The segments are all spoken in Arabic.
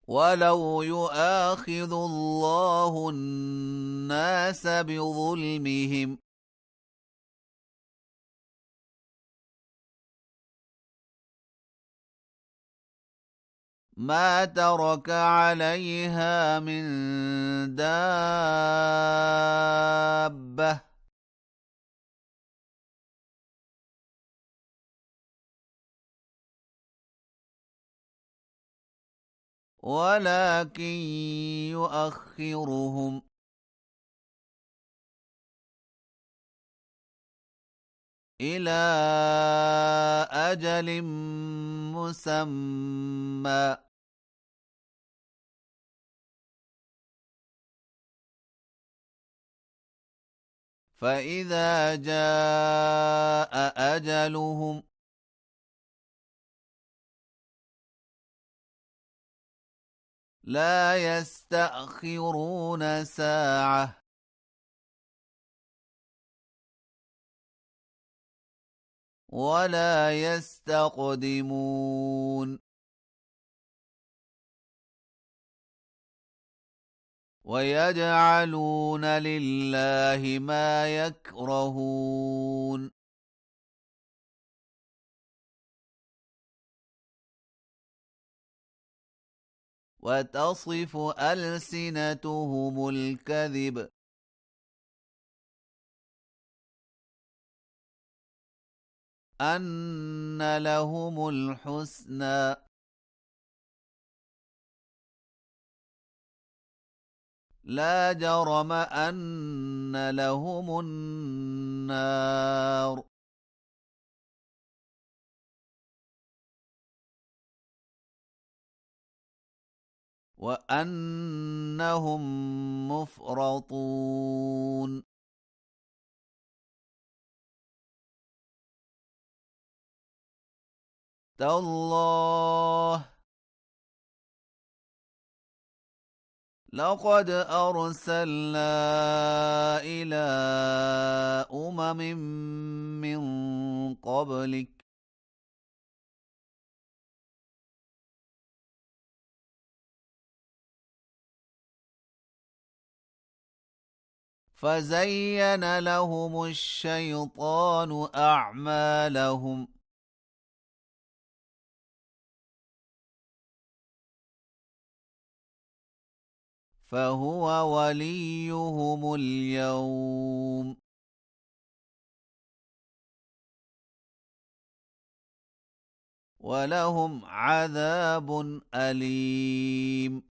ولو يؤاخذ الله الناس بظلمهم ما ترك عليها من دابة ولكن يؤخرهم إلى أجل مسمى فإذا جاء أجلهم لا يستأخرون ساعة ولا يستقدمون ويجعلون لله ما يكرهون وتصف ألسنتهم الكذب أن لهم الحسنى لا جرم أن لهم النار وأنهم مفرطون تالله لقد أرسلنا إلى أمم من قبلك فزين لهم الشيطان أعمالهم فهو وليهم اليوم ولهم عذاب أليم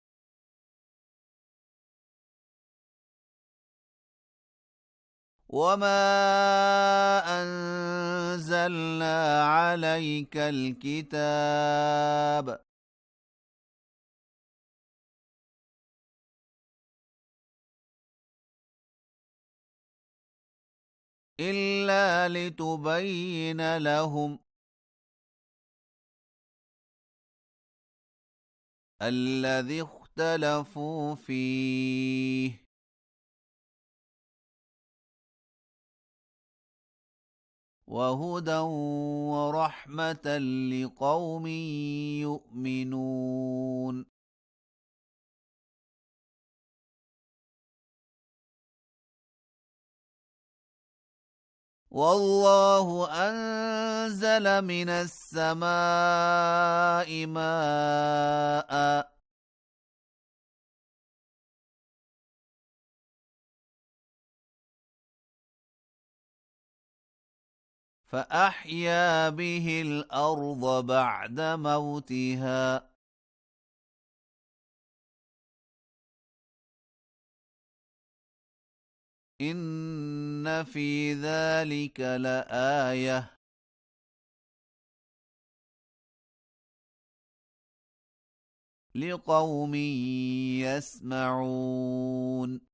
وما أنزلنا عليك الكتاب إلا لتبين لهم الذي اختلفوا فيه وهدى ورحمة لقوم يؤمنون والله أنزل من السماء ماء فأحيا به الأرض بعد موتها إن في ذلك لآية لقوم يسمعون